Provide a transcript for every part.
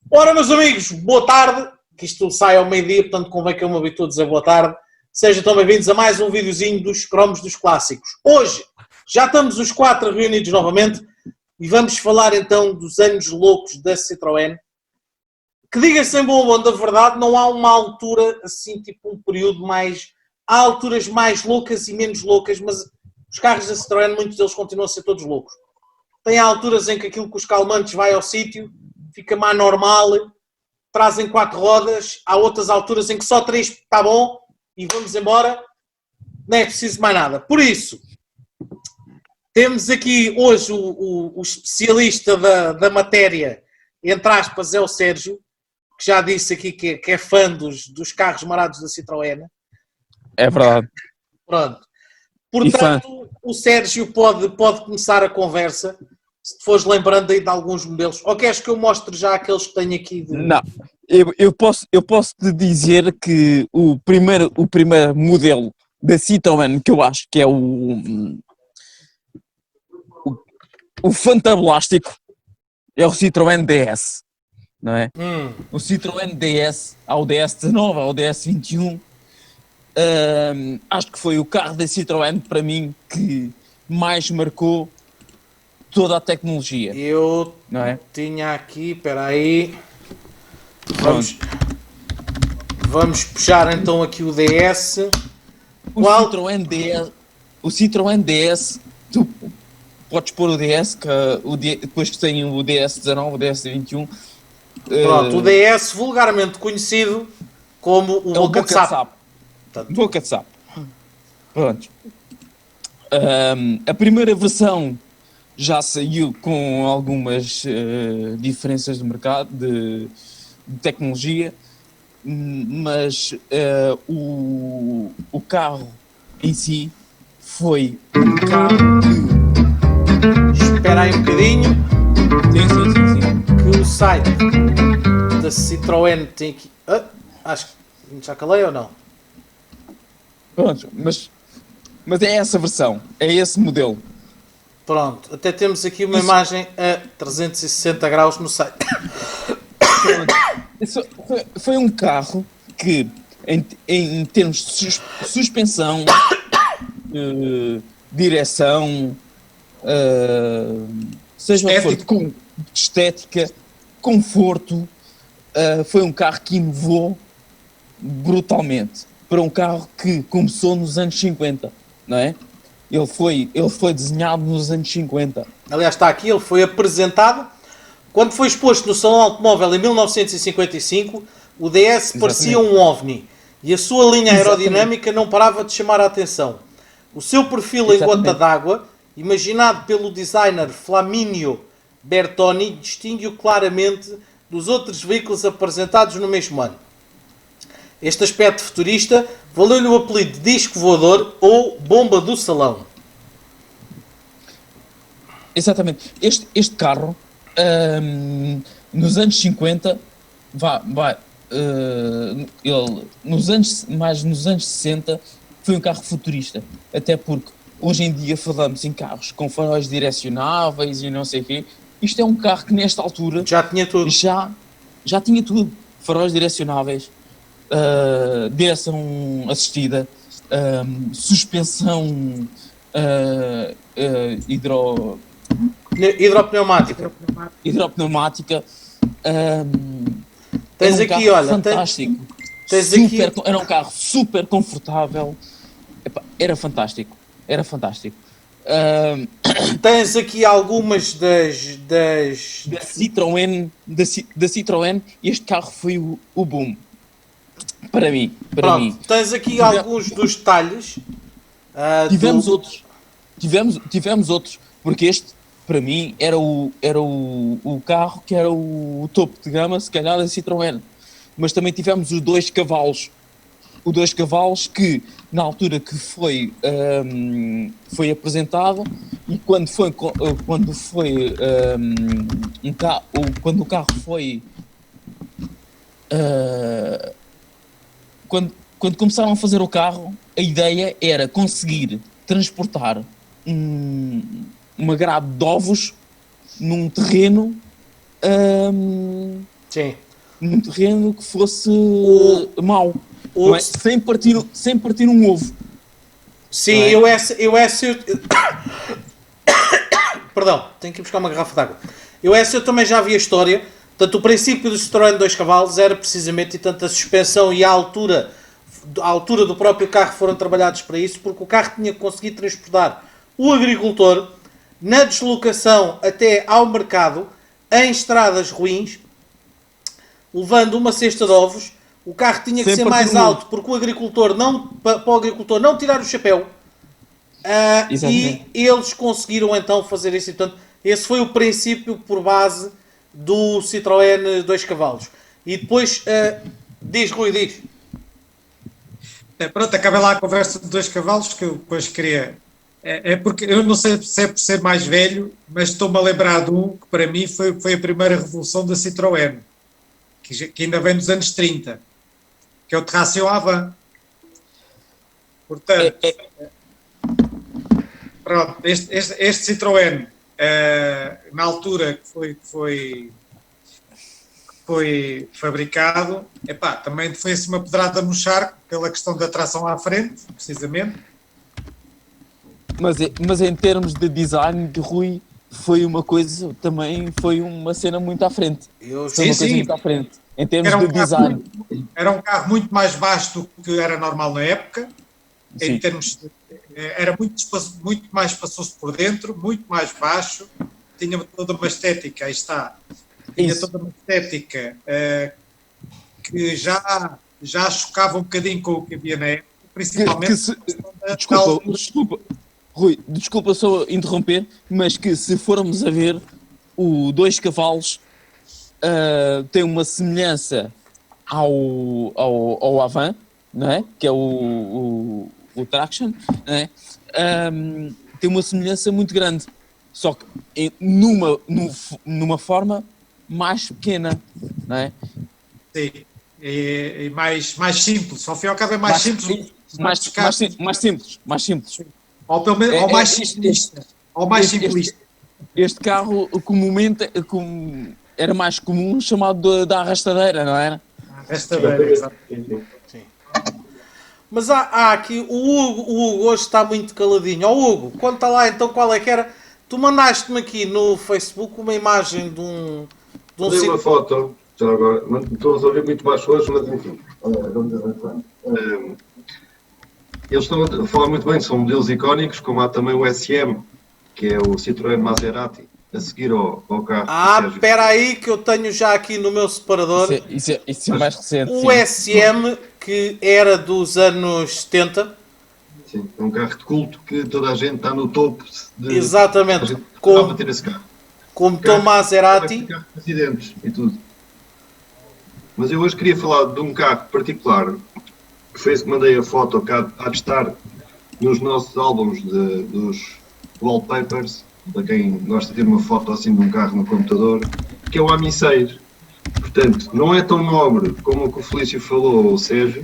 Ora, meus amigos, boa tarde, que isto sai ao meio-dia, portanto convém que eu me habitue a dizer boa tarde. Sejam tão bem-vindos a mais um videozinho dos cromos dos clássicos. Hoje, já estamos os quatro reunidos novamente e vamos falar então dos anos loucos da Citroën. Que diga-se em bom bom da verdade, não há uma altura assim, tipo um período mais... Há alturas mais loucas e menos loucas, mas os carros da Citroën, muitos deles continuam a ser todos loucos. Tem alturas em que aquilo que os calmantes vai ao sítio, fica mais normal, trazem 4 rodas, há outras alturas em que só 3 está bom e vamos embora, não é preciso mais nada. Por isso, temos aqui hoje o especialista da matéria, entre aspas, é o Sérgio, que já disse aqui que é fã dos carros marados da Citroën. É verdade. Pronto. Portanto, o Sérgio pode começar a conversa, se te fores lembrando aí de alguns modelos. Ou queres que eu mostre já aqueles que tenho aqui? Não, eu posso te dizer que o primeiro modelo da Citroën que eu acho que é o fantablástico é o Citroën DS, não é? O Citroën DS, há o DS19, há o DS21, acho que foi o carro da Citroën para mim que mais marcou toda a tecnologia. Eu não é? tinha aqui, espera aí. Vamos puxar então aqui o DS. O Citroën DS, tu podes pôr o DS, depois que tem o DS19, o DS21. Pronto, o DS vulgarmente conhecido como o Boca de Sapo. Boca de Sapo. Pronto. A primeira versão já saiu com algumas diferenças de mercado, de tecnologia, mas o carro em si foi um carro que... Espera aí um bocadinho. Sim. Que o site da Citroën tem aqui... acho que já calei ou não? Pronto, mas é essa versão, é esse modelo. Pronto, até temos aqui uma imagem a 360 graus no site. Foi um carro que, em termos de suspensão, direção, seja o que for, de estética, conforto, foi um carro que inovou brutalmente para um carro que começou nos anos 50, não é? Ele foi desenhado nos anos 50. Aliás, está aqui, ele foi apresentado quando foi exposto no Salão Automóvel em 1955. O DS Exatamente. Parecia um OVNI e a sua linha aerodinâmica não parava de chamar a atenção. O seu perfil em gota d'água, imaginado pelo designer Flaminio Bertoni, distingue-o claramente dos outros veículos apresentados no mesmo ano. Este aspecto futurista valeu-lhe o apelido de disco voador ou bomba do salão. Exatamente. Este carro, nos anos 50, nos anos 60, foi um carro futurista. Até porque hoje em dia falamos em carros com faróis direcionáveis e não sei o quê. Isto é um carro que nesta altura já tinha tudo. Já tinha tudo. Faróis direcionáveis, direção assistida, suspensão hidropneumática. Tens aqui, olha, fantástico. Era um carro super confortável. Era fantástico. Tens aqui algumas da Citroën. Este carro foi o boom. Para mim. Tens aqui alguns dos detalhes. Tivemos outros, porque este, para mim, era o carro que era o topo de gama, se calhar, da Citroën. Mas também tivemos os 2 cavalos. Os 2 cavalos que, na altura que foi apresentado, e quando o carro foi... Quando começaram a fazer o carro, a ideia era conseguir transportar uma grade de ovos num terreno Sim. num terreno que fosse mau, o- não é? Sem partir um ovo. Sim, Não é? Perdão, tenho que ir buscar uma garrafa de água. Eu também já vi a história. Portanto, o princípio do Citroën de 2 cavalos era precisamente, e tanto a suspensão e a altura do próprio carro foram trabalhados para isso, porque o carro tinha que conseguir transportar o agricultor na deslocação até ao mercado, em estradas ruins, levando uma cesta de ovos. O carro tinha que Sem ser partir mais um ovo. alto, porque o agricultor não, para o agricultor não tirar o chapéu. E Exatamente. eles conseguiram então fazer isso. Portanto, esse foi o princípio por base do Citroën 2 cavalos. E depois, diz Rui, diz. Pronto, acabei lá a conversa de 2 cavalos que eu depois queria. É porque eu não sei se é por ser mais velho, mas estou-me a lembrar de um que para mim foi a primeira revolução da Citroën, que ainda vem dos anos 30, que é o Terração Avant. Portanto, pronto, este Citroën, na altura que foi fabricado, também foi assim uma pedrada no charco pela questão da tração à frente, precisamente. Mas em termos de design de Rui, foi uma cena muito à frente. Muito à frente. Em termos de design. Era um carro muito mais baixo do que era normal na época. Sim. Em termos era muito mais espaçoso por dentro, muito mais baixo, tinha toda uma estética, aí está. Tinha Isso. toda uma estética que já chocava um bocadinho com o que havia na época, principalmente. Desculpa, Rui, desculpa só interromper, mas que se formos a ver, o 2 cavalos tem uma semelhança ao Avant, não é? Que é o Traction, não é? Tem uma semelhança muito grande, só que numa forma mais pequena, não é? Sim, e mais simples, ao fim e ao cabo é mais simples. Mais simples. Ou pelo menos mais simplista. Este carro comumente era mais comum chamado da arrastadeira, não era? Arrastadeira, exatamente. Mas há aqui, o Hugo hoje está muito caladinho. Ó Hugo, conta lá então qual é que era. Tu mandaste-me aqui no Facebook uma imagem de um Mandei uma foto, já agora, estou a resolver muito baixo hoje, mas enfim, vamos avançar. Eles estão a falar muito bem, são modelos icónicos, como há também o SM, que é o Citroën Maserati, a seguir ao carro. Espera aí que eu tenho já aqui no meu separador Isso é mais recente. o SM, que era dos anos 70. Sim, é um carro de culto que toda a gente está no topo de... Exatamente, Com ter esse carro. com motor Maserati. Carro de acidentes e tudo. Mas eu hoje queria falar de um carro particular, que foi esse que mandei a foto, que há de estar nos nossos álbuns dos wallpapers, para quem gosta de ter uma foto assim de um carro no computador, que é o AMI 6. Portanto, não é tão nobre como o que o Felício falou, ou o Sérgio.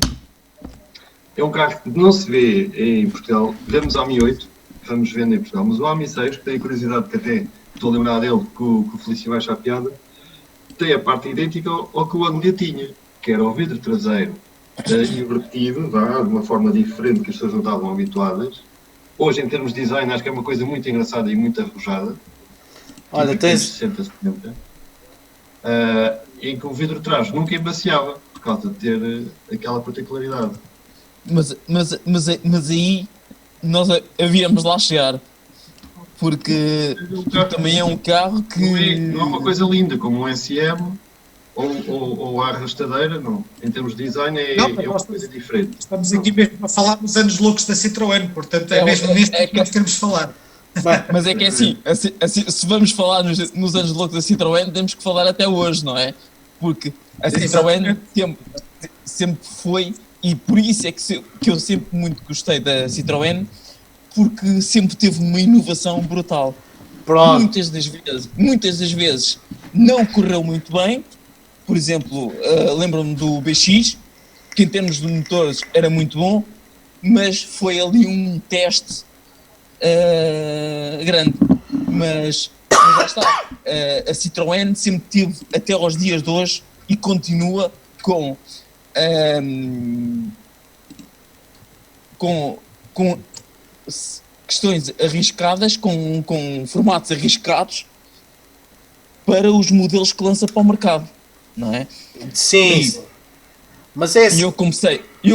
É um carro que não se vê em Portugal. Vemos o AMI 8, vamos vendo em Portugal, mas o AMI 6, que tenho curiosidade, que até estou a lembrar dele, que o Felício vai achar piada, tem a parte idêntica ao que o Anglia tinha, que era o vidro traseiro invertido, de uma forma diferente que as pessoas não estavam habituadas. Hoje, em termos de design, acho que é uma coisa muito engraçada e muito arrojada. Olha, tens... 60, 70. Em que o vidro de trás nunca embaciava, por causa de ter aquela particularidade. Mas aí nós havíamos lá chegar, porque também é um carro que... Não é uma coisa linda como um SM ou a arrastadeira, não. Em termos de design é uma coisa diferente. Estamos aqui mesmo a falar dos anos loucos da Citroën, portanto é mesmo nisto que nós queremos falar. Mas é que é assim, se vamos falar nos anos loucos da Citroën, temos que falar até hoje, não é? Porque a Citroën sempre foi, e por isso é que eu sempre muito gostei da Citroën, porque sempre teve uma inovação brutal. Pronto. Muitas das vezes não correu muito bem. Por exemplo, lembro-me do BX, que em termos de motores era muito bom, mas foi ali um teste grande. Mas lá está, a Citroën sempre teve, até aos dias de hoje, e continua ahm, com questões arriscadas, com formatos arriscados para os modelos que lança para o mercado, não é? Sim. Mas é E eu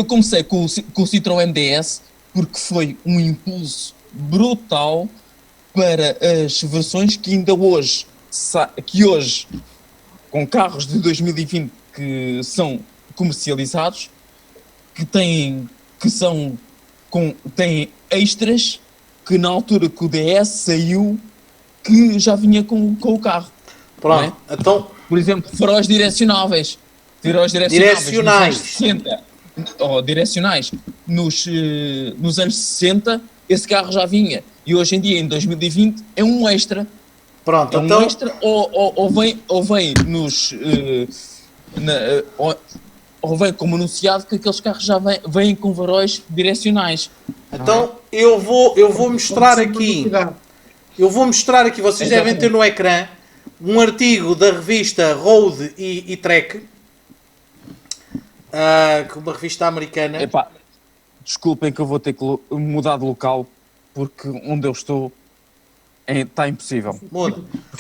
comecei com o Citroën DS porque foi um impulso brutal para as versões que ainda hoje, com carros de 2020 que são comercializados, têm extras que na altura que o DS saiu, que já vinha com o carro. Pronto, não é? então... Por exemplo, faróis direcionáveis. Direcionais. Nos anos 60, ou direcionais. Nos anos 60, esse carro já vinha. E hoje em dia, em 2020, é um extra. Pronto, É um então... extra ou vem nos... ou vem como anunciado que aqueles carros já vêm com faróis direcionais. Então, eu vou mostrar aqui... Eu vou mostrar aqui, vocês devem ter no ecrã, um artigo da revista Road e Trek, uma revista americana. Epá, desculpem que eu vou ter que mudar de local, porque onde eu estou está impossível. Muda. Por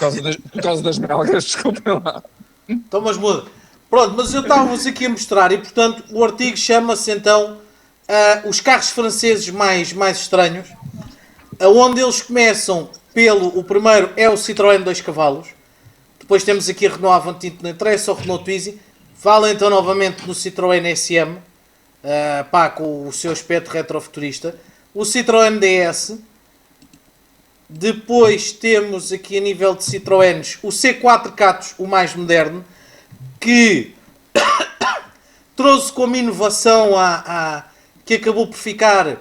causa das belgas, desculpem lá. Então, mas muda. Pronto, mas eu estava-vos aqui a mostrar e, portanto, o artigo chama-se, então, os carros franceses mais estranhos, onde eles começam o primeiro é o Citroën 2 cavalos, depois temos aqui a Renault Avantime, não interessa, o Renault Twizy, fala então novamente no Citroën SM, com o seu aspecto retrofuturista, o Citroën DS, depois temos aqui a nível de Citroëns o C4 Catos, o mais moderno, que trouxe como inovação que acabou por ficar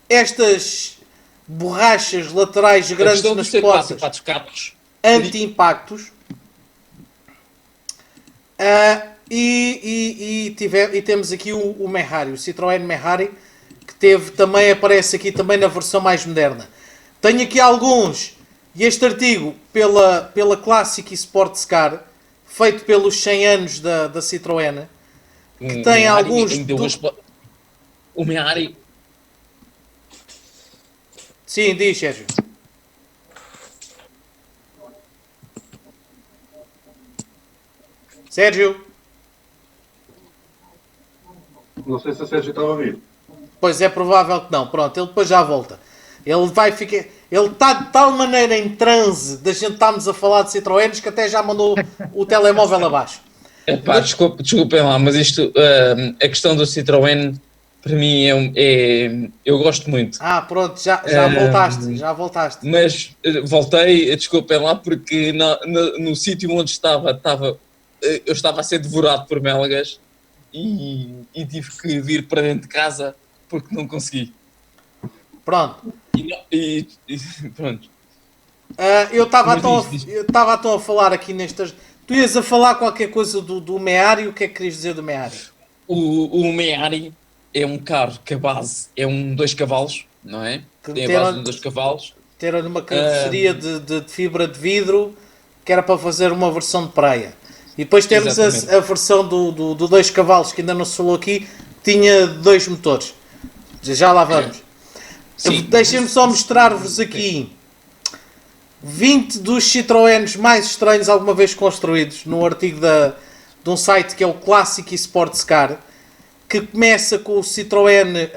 estas borrachas laterais grandes nas portas anti-impactos. E temos aqui o Méhari, o Citroën Méhari, que aparece aqui também na versão mais moderna. Tenho aqui alguns, e este artigo pela Classic Sports Car, feito pelos 100 anos da Citroën, que tem alguns... O Méhari... Sim, diz, Sérgio. Sérgio? Não sei se a Sérgio estava a ouvir. Pois é provável que não. Pronto, ele depois já volta. Ele vai ficar... Ele está de tal maneira em transe da gente estarmos a falar de Citroëns que até já mandou o telemóvel abaixo. Epá, desculpem lá, mas isto... a questão do Citroën... Para mim eu gosto muito. Pronto, já voltaste. Mas voltei, desculpem lá, porque no sítio onde eu estava a ser devorado por melgas e tive que vir para dentro de casa porque não consegui. Pronto. Pronto. Eu estava então a falar aqui nestas... Tu ias a falar qualquer coisa do Méhari, o que é que querias dizer do Méhari? O Méhari é um carro que a base é um 2 cavalos, não é? Tem a base de 2 cavalos. Ter uma carroceria de fibra de vidro que era para fazer uma versão de praia. E depois temos a versão do 2 cavalos, que ainda não se falou aqui, tinha 2 motores. Já lá vamos. Deixem-me só mostrar-vos aqui 20 dos Citroëns mais estranhos alguma vez construídos, num artigo de um site que é o Classic Sports Car, que começa com o Citroën,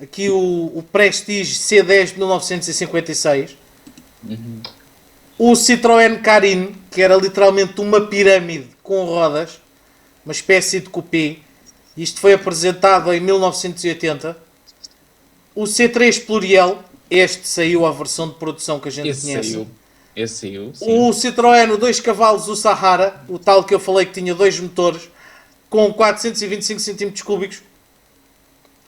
aqui o Prestige C10 de 1956, o Citroën Carine, que era literalmente uma pirâmide com rodas, uma espécie de coupé, isto foi apresentado em 1980, o C3 Pluriel, este saiu a versão de produção que a gente conhece. Esse saiu, sim. O Citroën, o 2 cavalos, o Sahara, o tal que eu falei que tinha 2 motores, com 425 cm3,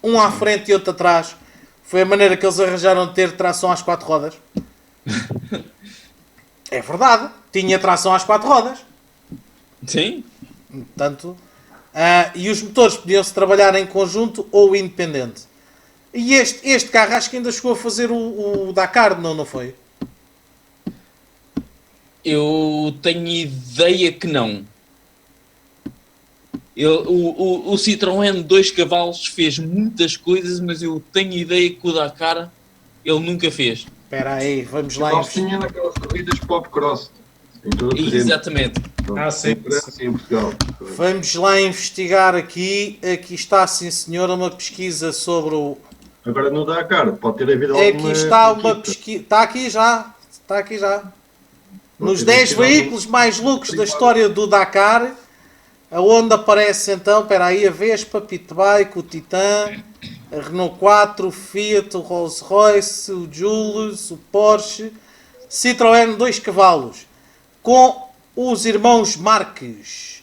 um à frente e outro atrás. Foi a maneira que eles arranjaram de ter tração às 4 rodas. É verdade, tinha tração às 4 rodas. Sim. Portanto, e os motores podiam-se trabalhar em conjunto ou independente. E este carro acho que ainda chegou a fazer o Dakar, não foi? Eu tenho ideia que não. O Citroën 2 cavalos fez muitas coisas, mas eu tenho ideia que o Dakar ele nunca fez. Espera aí, vamos lá. Nós tinha naquelas corridas pop cross. Em todo o tempo. Exatamente. Sim. Em Portugal. Vamos lá investigar aqui. Aqui está, sim senhora, uma pesquisa sobre o... Agora no Dakar, pode ter havido alguma... Aqui está uma pesquisa... Está aqui já. Está aqui já. Nos 10 veículos mais loucos da história do Dakar, aonde aparece então, espera aí, a Vespa, Pitbike, o Titan, a Renault 4, o Fiat, o Rolls Royce, o Jules, o Porsche, Citroën 2 cavalos, com os irmãos Marques.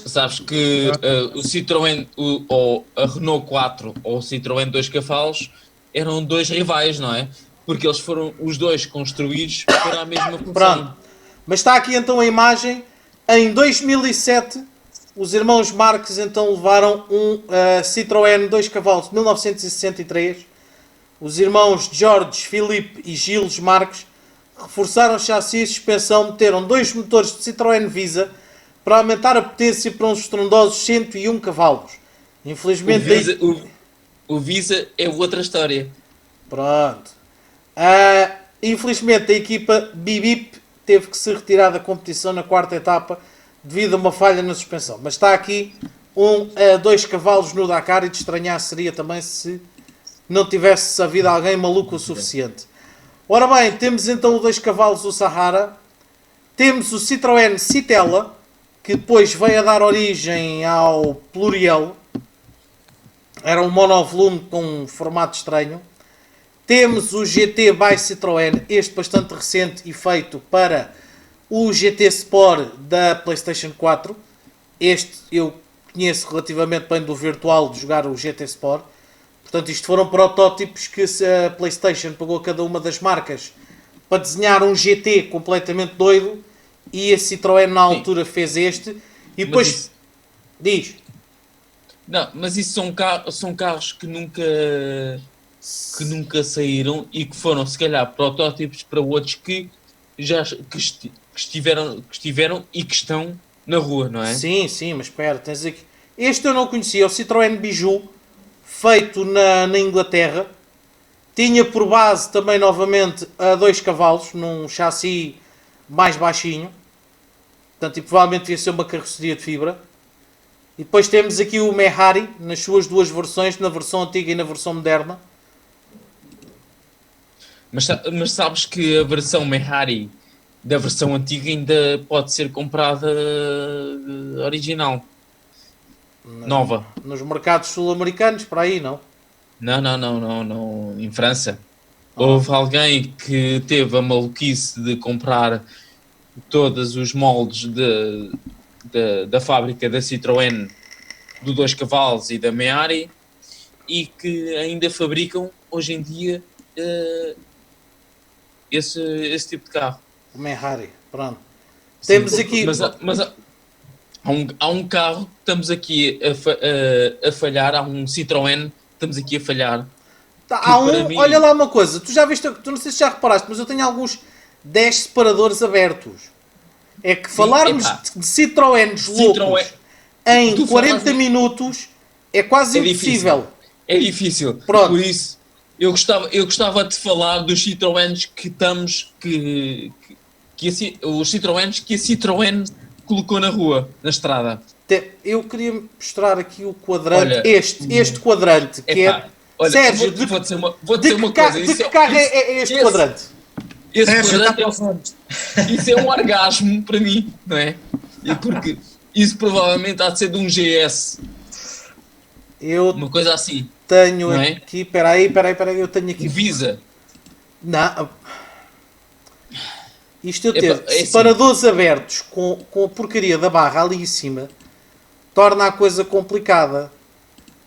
Sabes que o Citroën, ou a Renault 4 ou o Citroën 2 cavalos eram dois rivais, não é? Porque eles foram os dois construídos para a mesma função. Pronto. Mas está aqui então a imagem. Em 2007, os irmãos Marques então levaram um Citroën 2 cavalos de 1963. Os irmãos George, Philippe e Gilles Marques reforçaram o chassi e suspensão, meteram dois motores de Citroën Visa para aumentar a potência para uns estrondosos 101 cavalos. Infelizmente... O Visa é outra história. Pronto. Infelizmente a equipa Bibip teve que se retirar da competição na quarta etapa devido a uma falha na suspensão. Mas está aqui dois cavalos no Dakar e de estranhar seria também se não tivesse havido alguém maluco o suficiente. Ora bem, temos então os dois cavalos do Sahara. Temos o Citroën Citella, que depois veio a dar origem ao Pluriel. Era um monovolume com um formato estranho. Temos o GT by Citroën, este bastante recente e feito para o GT Sport da PlayStation 4. Este eu conheço relativamente bem do virtual de jogar o GT Sport. Portanto, isto foram protótipos que a PlayStation pagou a cada uma das marcas para desenhar um GT completamente doido e a Citroën na altura fez este. E depois... Diz. Não, mas isso são carros que nunca saíram e que foram, se calhar, protótipos para outros que estiveram e que estão na rua, não é? Sim, mas espera, tens aqui. Este eu não conhecia, o Citroën Bijou, feito na Inglaterra. Tinha por base também, novamente, a 2 cavalos, num chassi mais baixinho. Portanto, e provavelmente devia ser uma carroceria de fibra. E depois temos aqui o Mehari, nas suas duas versões, na versão antiga e na versão moderna. Mas sabes que a versão Mehari da versão antiga ainda pode ser comprada original. Nova. Nos mercados sul-americanos, para aí, não? Não. Em França. Houve alguém que teve a maluquice de comprar todos os moldes da fábrica da Citroën, do 2 cavalos e da Mehari, e que ainda fabricam hoje em dia esse tipo de carro. O Mehari, pronto. Sim, Temos aqui... Mas há um carro que estamos aqui a falhar, há um Citroën que estamos aqui a falhar. Olha lá uma coisa, tu já viste, tu não sei se já reparaste, mas eu tenho alguns 10 separadores abertos. É que falarmos de Citroëns loucos em 40 minutos é quase impossível. É difícil. Pronto. Por isso, eu gostava de falar dos Citroëns os Citroëns que a Citroën colocou na rua, na estrada. Eu queria mostrar aqui o quadrante, olha, este quadrante, que olha, Sérgio, vou dizer uma coisa. De que carro é este quadrante? Esse quadrante isso é um orgasmo para mim, não é? Porque isso provavelmente há de ser de um GS. Uma coisa assim. Tenho aqui, espera aí, eu tenho aqui. Visa. Não. Isto eu ter separadores abertos com a porcaria da barra ali em cima torna a coisa complicada.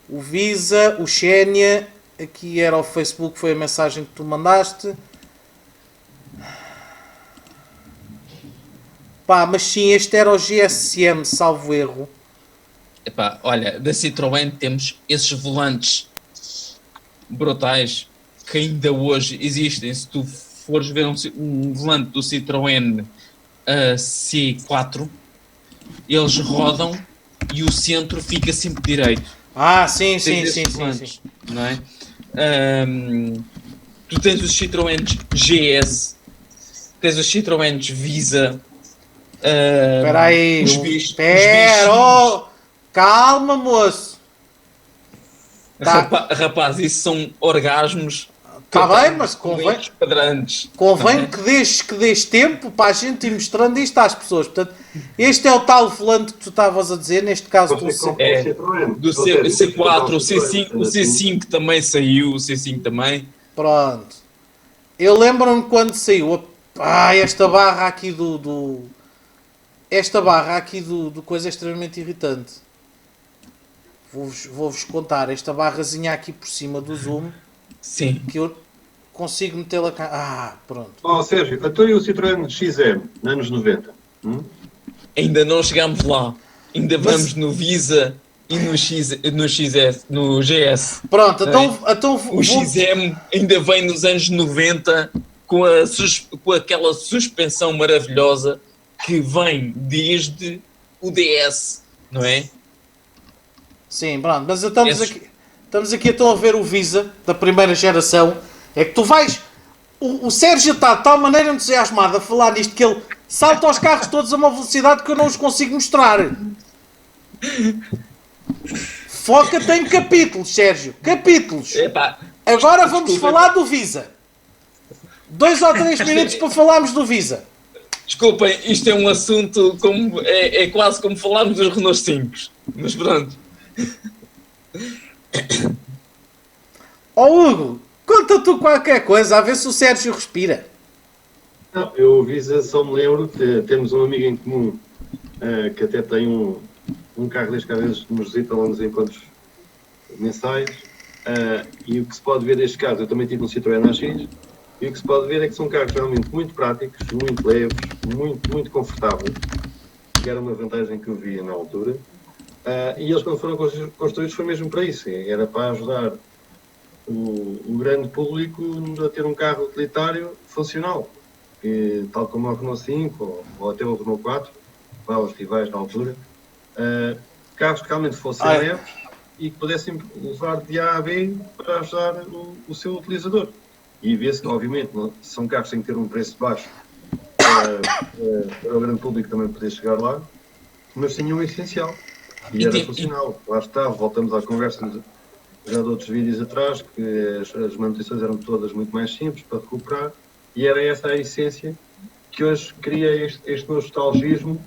O Visa, o Xenia, aqui era o Facebook, foi a mensagem que tu mandaste. Pá, mas sim, este era o GSM, salvo erro. Epá, olha, da Citroën temos esses volantes brutais que ainda hoje existem. Se tu fores ver um volante do Citroën C4, eles rodam e o centro fica sempre direito. Ah, sim, sim, Tens sim, esses sim, volantes, sim. não é? Tu tens os Citroëns GS, tens os Citroëns Visa, Espera aí. os BX, Espera, oh, calma, moço. Tá. Rapaz, isso são orgasmos. Está bem, mas convém, Padrantes. convém que deixes tempo para a gente ir mostrando isto às pessoas. Portanto, este é o tal volante que tu estavas a dizer, neste caso do Você C. compra o Citroën. Do Ou seja, C4, o Citroën, C5, o C5 também saiu, o C5 também. Pronto. Eu lembro-me quando saiu. Esta barra aqui esta barra aqui do coisa é extremamente irritante. Vou-vos contar. Esta barrazinha aqui por cima do zoom. Sim. Que eu consigo metê-la cá. Pronto. Oh, Sérgio, até o Citroën XM, nos anos 90. Ainda não chegámos lá. Ainda vamos no Visa e no XS, no GS. Pronto, Não é? então O XM ainda vem nos anos 90 com aquela suspensão maravilhosa que vem desde o DS, não é? Sim, pronto, mas estamos aqui então a ver o Visa da primeira geração. É que tu vais. O Sérgio está de tal maneira entusiasmado a falar nisto que ele salta aos carros todos a uma velocidade que eu não os consigo mostrar. Foca-te em capítulos, Sérgio. Capítulos. Epá, Agora vamos desculpa. falar do Visa. 2 ou 3 minutos para falarmos do Visa. Desculpem, isto é um assunto como é quase como falarmos dos Renault 5. Mas pronto. Hugo, conta tu qualquer coisa, a ver se o Sérgio respira. Não, eu Visa só me lembro, temos um amigo em comum que até tem um carro desde que às vezes nos visita lá nos encontros mensais, e o que se pode ver destes carros, eu também tive um Citroën AX, e o que se pode ver é que são carros realmente muito práticos, muito leves, muito confortáveis, que era uma vantagem que eu via na altura, e eles quando foram construídos foi mesmo para isso, era para ajudar o grande público a ter um carro utilitário funcional, que, tal como o Renault 5 ou até o Renault 4, os rivais na altura, carros que realmente fossem leves e que pudessem levar de A a B para ajudar o seu utilizador. E vê-se que, obviamente, são carros que têm que ter um preço baixo para o grande público também poder chegar lá, mas tinham o essencial. E era funcional. Lá está, voltamos à conversa já de outros vídeos atrás, que as manutenções eram todas muito mais simples para recuperar, e era essa a essência que hoje cria este nostalgismo,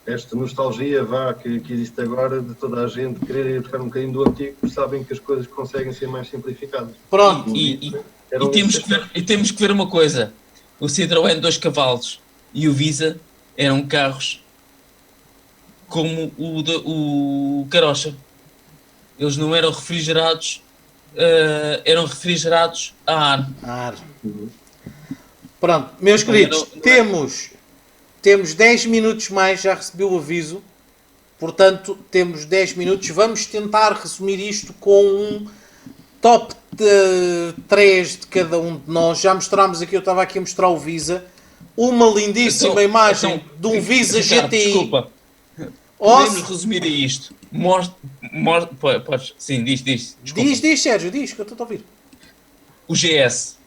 esta nostalgia que existe agora de toda a gente querer ir buscar um bocadinho do antigo, porque sabem que as coisas conseguem ser mais simplificadas. Pronto. E temos que ver uma coisa. O Citroën 2 cavalos e o Visa eram carros como o Carocha. Eles não eram refrigerados, eram refrigerados a ar. Pronto, meus queridos, temos 10 minutos mais, já recebi o aviso, portanto temos 10 minutos, vamos tentar resumir isto com um top 3 de cada um de nós. Já mostrámos aqui, eu estava aqui a mostrar o Visa, uma lindíssima imagem de um Visa Ricardo, GTI. Desculpa, podemos resumir a isto. Podes, sim, diz. Diz, Sérgio, diz, que eu estou a ouvir. O GS.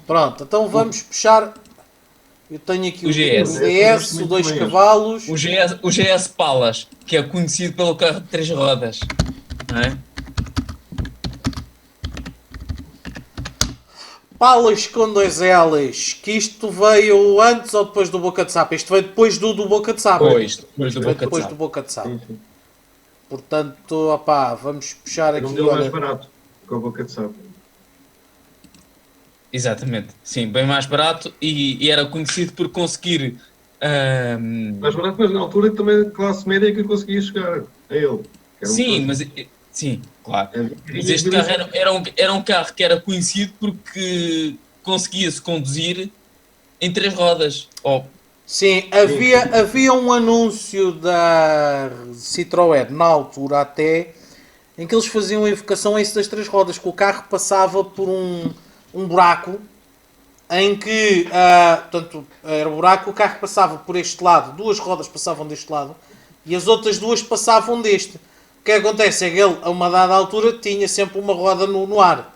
Pronto, então vamos puxar. Eu tenho aqui o DS, o 2 cavalos. O GS Palas, que é conhecido pelo carro de 3 rodas. Não é? Palas com 2 L's. Que isto veio antes ou depois do Boca de Sapo? Isto veio depois do Boca de Sapo. Depois do Boca de Sapo. Sim. Portanto, opá, vamos puxar aqui. Não deu mais barato com a Boca de Sapo. Exatamente, sim, bem mais barato e era conhecido por conseguir... Mais barato, mas na altura também a classe média que conseguia chegar a ele. Sim, sim, claro. Mas este carro era um carro que era conhecido porque conseguia-se conduzir em 3 rodas. Sim, havia um anúncio da Citroën, na altura até, em que eles faziam a evocação a isso das 3 rodas, que o carro passava por um buraco em que, portanto, era o buraco, o carro passava por este lado, 2 rodas passavam deste lado e as outras 2 passavam deste. O que acontece é que ele, a uma dada altura, tinha sempre uma roda no ar.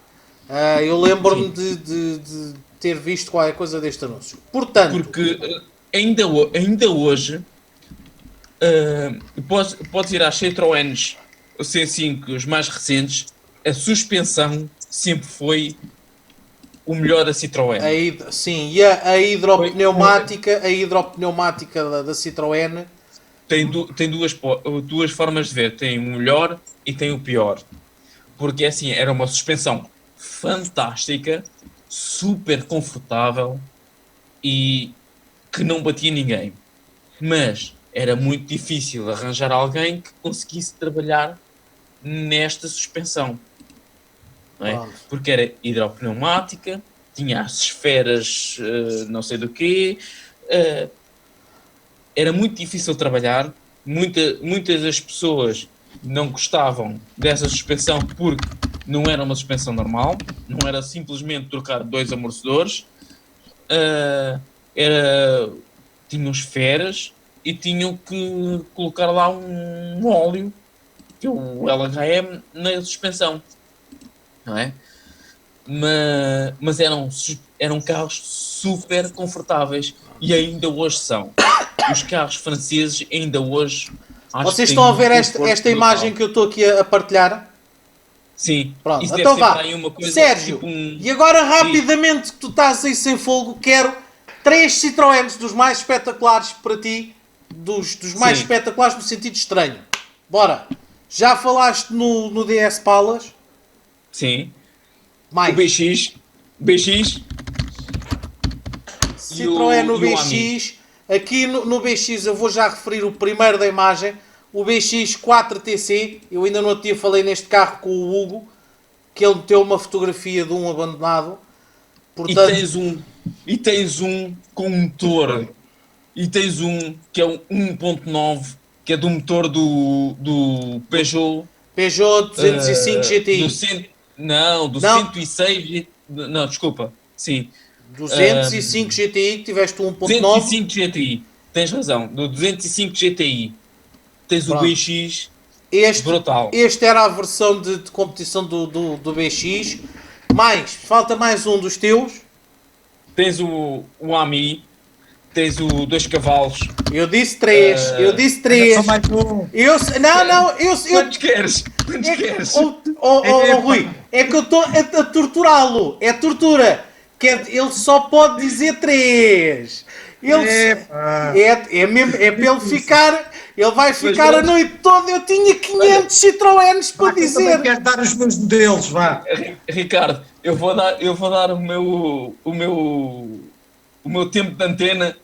Eu lembro-me de ter visto qualquer coisa deste anúncio. Portanto, Porque ainda hoje podes ir às Citroëns C5, os mais recentes, a suspensão sempre foi o melhor da Citroën. sim, e a hidropneumática, da Citroën. Tem duas formas de ver. Tem o melhor e tem o pior. Porque assim, era uma suspensão fantástica, super confortável e que não batia ninguém. Mas era muito difícil arranjar alguém que conseguisse trabalhar nesta suspensão. Não é? Porque era hidropneumática, tinha as esferas não sei do quê, era muito difícil trabalhar, muitas das pessoas não gostavam dessa suspensão porque não era uma suspensão normal, não era simplesmente trocar 2 amortecedores, tinham esferas e tinham que colocar lá um óleo, que é o LHM, na suspensão. Não é? Mas eram carros super confortáveis e ainda hoje são. Os carros franceses ainda hoje... Vocês estão a ver esta imagem que eu estou aqui a partilhar? Sim. Pronto, Isso então vá. Uma coisa, Sérgio, tipo e agora rapidamente que tu estás aí sem fogo, quero 3 Citroëns dos mais espetaculares para ti, dos mais espetaculares no sentido estranho. Bora. Já falaste no DS Palace? Sim. Mais. O BX. Citroën no BX. Aqui no BX eu vou já referir o primeiro da imagem. O BX 4TC. Eu ainda no outro dia falei neste carro com o Hugo, que ele meteu uma fotografia de um abandonado. Portanto, e tens um com motor. E tens um que é um 1.9, que é do motor do Peugeot 205 GTI. Do 106. Não, desculpa. Sim. 205 GTI, que tiveste o 1.9. 205 GTI. Tens razão. Do 205 GTI. Tens o BX. Brutal. Este era a versão de competição do BX. Falta mais um dos teus. Tens o AMI. Tens o 2 cavalos. Eu disse 3. Só mais um. Quantos queres? Rui, é que eu estou a torturá-lo. É tortura. Ele só pode dizer 3. É mesmo, é para ele ficar. Ele vai ficar a noite toda. Eu tinha 500 Citroëns para dizer. Também quero dar os meus modelos, vá. Ricardo, eu vou dar o meu tempo de antena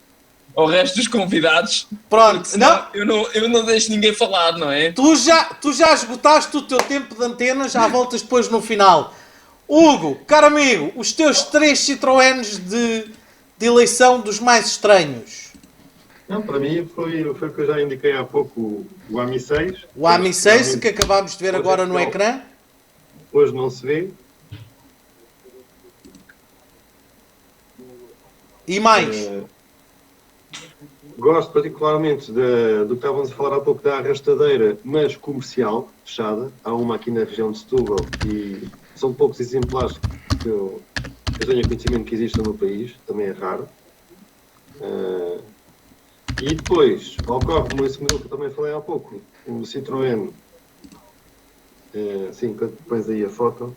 ao resto dos convidados. Pronto, eu não deixo ninguém falar, não é? Tu já esgotaste o teu tempo de antena, já voltas depois no final. Hugo, caro amigo, os teus 3 Citroëns de eleição dos mais estranhos. Não, para mim foi o que eu já indiquei há pouco, o AMI 6. O AMI 6, que acabámos de ver agora no ecrã. Hoje não se vê. E mais? Gosto particularmente do que estávamos a falar há pouco da arrastadeira, mas comercial, fechada. Há uma aqui na região de Setúbal e são poucos exemplares que eu tenho conhecimento que existam no país, também é raro. E depois, ocorre-me esse modelo que eu também falei há pouco, o Citroën. Sim, quando pões aí a foto.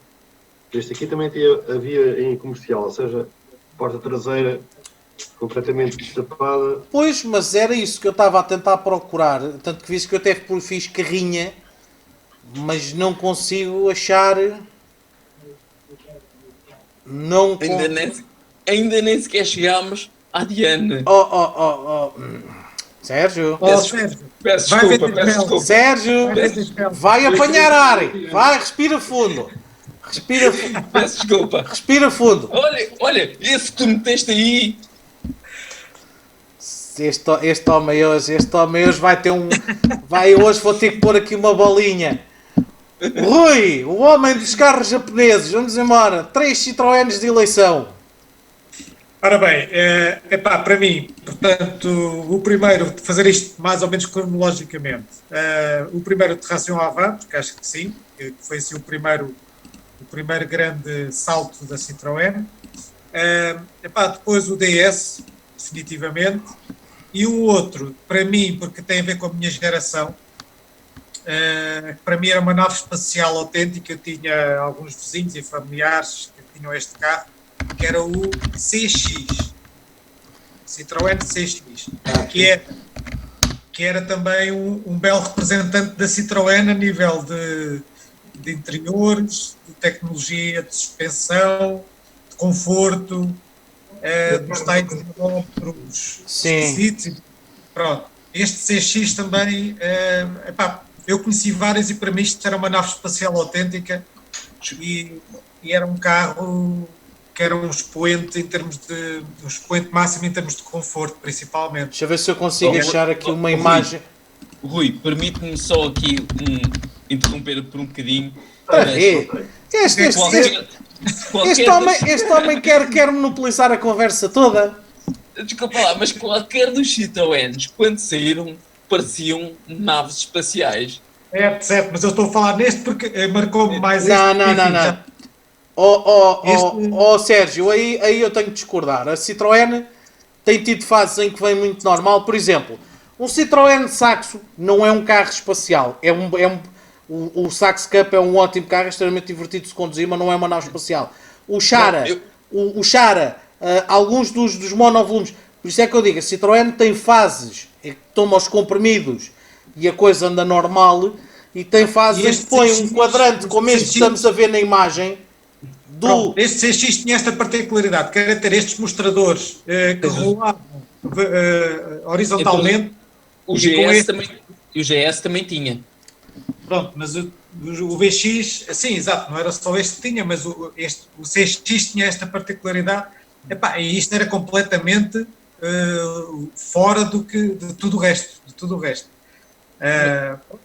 Este aqui também havia em comercial, ou seja, porta traseira completamente destapada. Pois, mas era isso que eu estava a tentar procurar. Tanto que que eu até fiz carrinha, mas não consigo achar. Ainda nem sequer chegámos à Diane. Sérgio. Peço desculpa. Sérgio, vai apanhar ar. Vai, respira fundo. Peço desculpa. Respira fundo. Olha, esse que tu meteste aí. Este homem hoje vai ter um. Hoje vou ter que pôr aqui uma bolinha. Rui, o homem dos carros japoneses. Vamos embora. 3 Citroëns de eleição. Ora bem, para mim, portanto, o primeiro, fazer isto mais ou menos cronologicamente, o primeiro Terração Avant, porque acho que sim, que foi assim o primeiro grande salto da Citroën. Depois o DS, definitivamente, e o outro, para mim, porque tem a ver com a minha geração, para mim era uma nave espacial autêntica. Eu tinha alguns vizinhos e familiares que tinham este carro, que era o CX, Citroën CX, que era também um belo representante da Citroën a nível de interiores, de tecnologia, de suspensão, de conforto, dos tais manobros esquisitos. Pronto. Este CX também, eu conheci vários e para mim isto era uma nave espacial autêntica e era um carro que era um expoente máximo em termos de conforto, principalmente. Deixa eu ver se eu consigo achar aqui uma imagem. Rui, permite-me só aqui interromper por um bocadinho. Este homem quer monopolizar a conversa toda. Desculpa lá, mas qualquer dos Citroëns, quando saíram, pareciam naves espaciais. Certo, mas eu estou a falar neste porque marcou-me mais Não. Sérgio, aí eu tenho de discordar. A Citroën tem tido fases em que vem muito normal. Por exemplo, um Citroën Saxo não é um carro espacial. O Saxo Cup é um ótimo carro, extremamente divertido de se conduzir, mas não é uma nave espacial. O Xara, alguns dos monovolumes. Por isso é que eu digo, a Citroën tem fases em que toma os comprimidos e a coisa anda normal, e tem fases em que põe um quadrante como este que estamos a ver na imagem. Este CX tinha esta particularidade, que era ter estes mostradores que rolavam horizontalmente. O GS também tinha. Pronto, mas o VX, sim, exato, não era só este que tinha, mas o CX tinha esta particularidade. E isto era completamente fora de tudo o resto.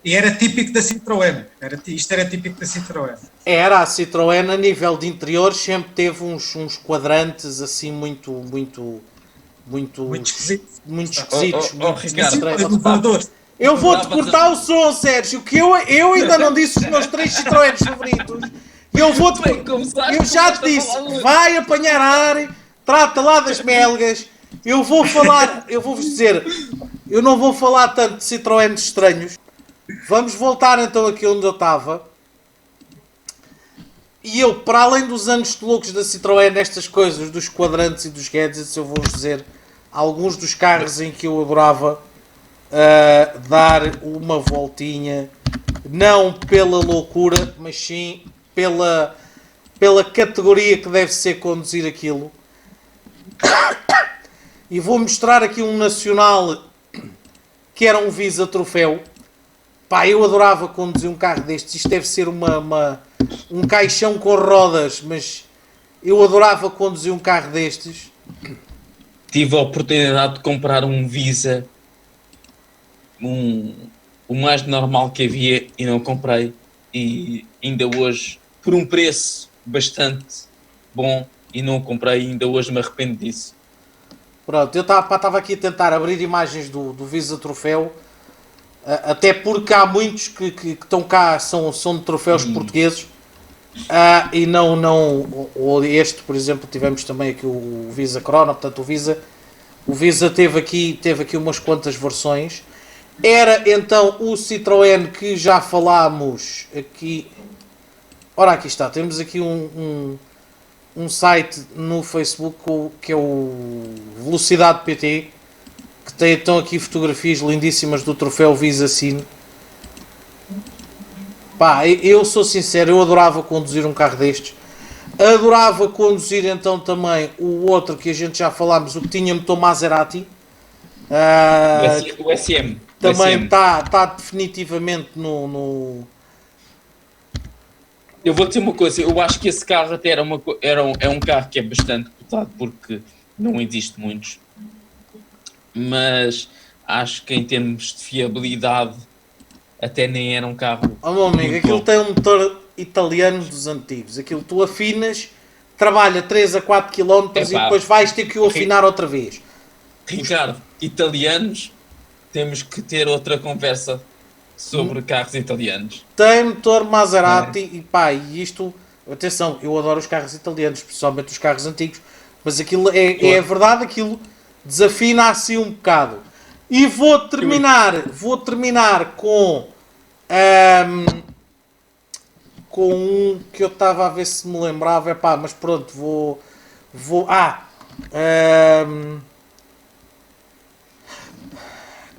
E era típico da Citroën. Isto era típico da Citroën. A Citroën a nível de interior sempre teve uns quadrantes assim muito esquisitos. Eu vou-te cortar o som, Sérgio, que eu ainda não disse os meus 3 Citroëns favoritos. Eu já te disse, vai apanhar ar, trata lá das melgas. Eu vou-vos dizer, eu não vou falar tanto de Citroëns estranhos. Vamos voltar então aqui onde eu estava. E eu, para além dos anos de loucos da Citroën, nestas coisas, dos quadrantes e dos gadgets, eu vou-vos dizer alguns dos carros em que eu adorava dar uma voltinha, não pela loucura, mas sim pela categoria que deve ser conduzir aquilo. E vou mostrar aqui um nacional que era um Visa Troféu. Eu adorava conduzir um carro destes. Isto deve ser um caixão com rodas, mas eu adorava conduzir um carro destes. Tive a oportunidade de comprar um Visa, o mais normal que havia, e não comprei. E ainda hoje, por um preço bastante bom, e não comprei, e ainda hoje me arrependo disso. Pronto, eu estava aqui a tentar abrir imagens do Visa Troféu, até porque há muitos que estão cá, são de troféus portugueses, e não ou este, por exemplo, tivemos também aqui o Visa Chrono. Portanto, o Visa teve aqui umas quantas versões. Era então o Citroën que já falámos aqui. Ora, aqui está, temos aqui um site no Facebook que é o Velocidade PT, que tem então aqui fotografias lindíssimas do troféu Visa Cine. Eu sou sincero, eu adorava conduzir um carro destes. Adorava conduzir então também o outro que a gente já falámos, o que tinha motor Maserati. O SM. Também está definitivamente no... Eu vou dizer uma coisa, eu acho que esse carro até é um carro que é bastante cotado, porque não existe muitos, mas acho que em termos de fiabilidade até nem era um carro. Meu amigo, aquilo tem um motor italiano dos antigos. Aquilo tu afinas, trabalha 3 a 4 km e Epá. depois vais ter que o afinar outra vez. Ricardo, italianos, temos que ter outra conversa sobre carros italianos. Tem motor Maserati e pá, e isto, atenção, eu adoro os carros italianos, principalmente os carros antigos, mas aquilo é verdade, aquilo desafina assim um bocado. E vou terminar com um que eu estava a ver se me lembrava, epá, mas pronto,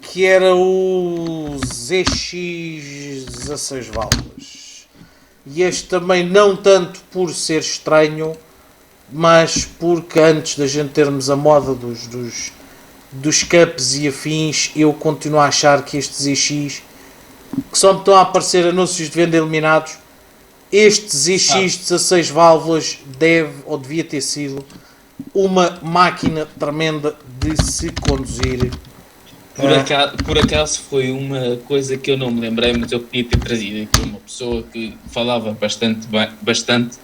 que era o ZX 16 válvulas. E este também não tanto por ser estranho, mas porque antes da gente termos a moda dos cups e afins, eu continuo a achar que este ZX, que só me estão a aparecer anúncios de venda eliminados, este ZX 16 válvulas deve ou devia ter sido uma máquina tremenda de se conduzir. Por acaso foi uma coisa que eu não me lembrei, mas eu podia ter trazido aqui uma pessoa que falava bastante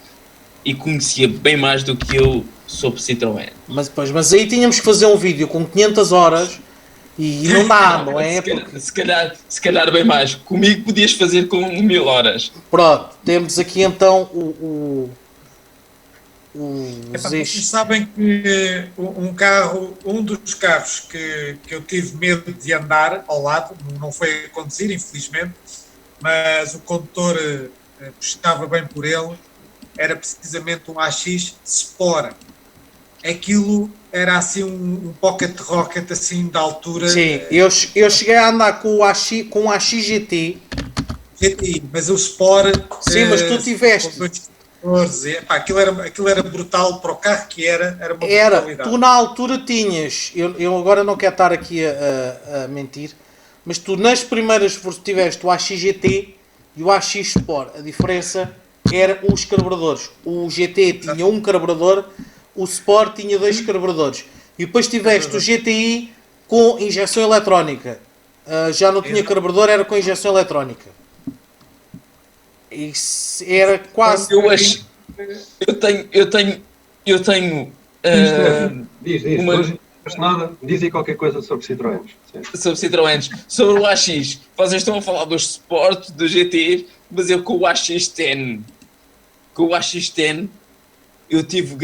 e conhecia bem mais do que eu sobre Citroën. Mas aí tínhamos que fazer um vídeo com 500 horas e não dá, não é? Se calhar bem mais. Comigo podias fazer com 1000 horas. Pronto, temos aqui então o Vocês sabem que um dos carros que eu tive medo de andar ao lado, não foi a conduzir, infelizmente, mas o condutor puxava bem por ele, era precisamente um AX Sport. Aquilo era assim um pocket rocket assim de altura. Sim, eu cheguei a andar com o AX GT. GTI, mas o Sport... Sim, mas tu tiveste... Epá, aquilo era brutal para o carro que era uma brutalidade. Tu na altura tinhas, eu agora não quero estar aqui a mentir, mas tu nas primeiras tiveste o AX GT e o AX Sport. A diferença era os carburadores. O GT tinha um carburador, o Sport tinha 2 carburadores. E depois tiveste o GTI com injeção eletrónica. Já não tinha carburador, era com injeção eletrónica. Isso era quase... Eu tenho Diz, nada, diz aí qualquer coisa sobre Citroën. sobre Citroëns, sobre o AX. Vocês estão a falar dos Sport, do GT, mas eu com o AX10, eu tenho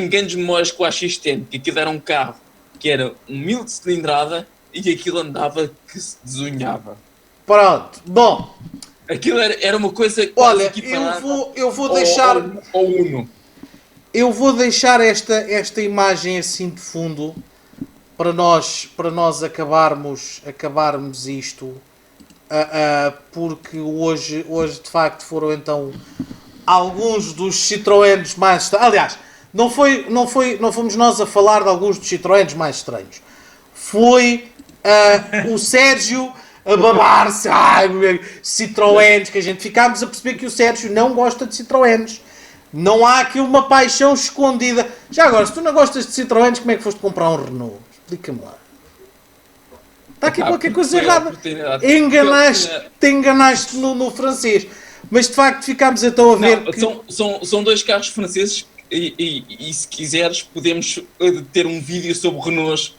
grandes memórias com o AX10, que aquilo era um carro que era um 1000 de cilindrada e aquilo andava que se desunhava. Pronto, bom... Aquilo era uma coisa... Olha, eu vou deixar... Ao Uno. Eu vou deixar esta imagem assim de fundo para nós acabarmos isto, porque hoje de facto foram então alguns dos Citroëns mais estranhos. Aliás, não fomos nós a falar de alguns dos Citroëns mais estranhos. Foi o Sérgio a babar-se, Citroëns, que a gente ficámos a perceber que o Sérgio não gosta de Citroëns. Não há aqui uma paixão escondida. Já agora, se tu não gostas de Citroëns, como é que foste comprar um Renault? Explica-me lá. Está aqui qualquer coisa errada. Te enganaste no francês. Mas de facto ficámos então a ver que... São 2 carros franceses e se quiseres podemos ter um vídeo sobre Renaults,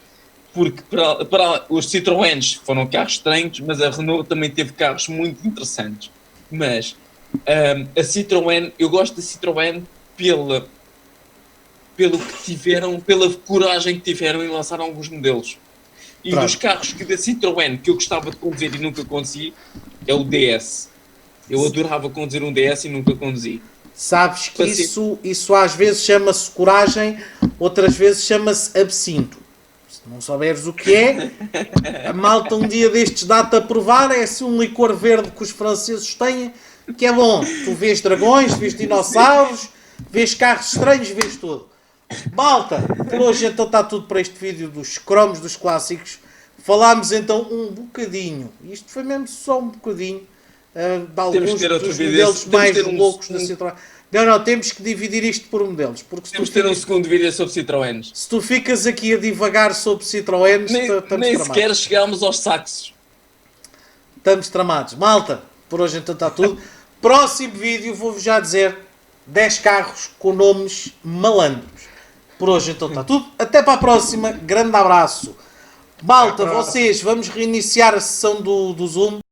porque para os Citroëns foram carros estranhos, mas a Renault também teve carros muito interessantes. Mas a Citroën, eu gosto da Citroën pelo que tiveram, pela coragem que tiveram em lançar alguns modelos. E dos carros da Citroën que eu gostava de conduzir e nunca conduzi, é o DS. Eu adorava conduzir um DS e nunca conduzi. Sabes que isso às vezes chama-se coragem, outras vezes chama-se absinto. Se não souberes o que é, a malta um dia destes dá-te a provar, é assim um licor verde que os franceses têm, que é bom. Tu vês dragões, vês dinossauros, vês carros estranhos, vês tudo. Malta, por hoje então está tudo para este vídeo dos cromos dos clássicos. Falámos então um bocadinho, isto foi mesmo só um bocadinho, de alguns dos modelos mais loucos da Citroën. Não, temos que dividir isto por modelos. Porque temos que ter um segundo vídeo sobre Citroëns. Se tu ficas aqui a divagar sobre Citroëns, nem sequer chegámos aos saxos. Estamos tramados. Malta, por hoje então está tudo. Próximo vídeo, vou-vos já dizer, 10 carros com nomes malandros. Por hoje então está tudo. Até para a próxima. Grande abraço. Malta, vocês, vamos reiniciar a sessão do Zoom.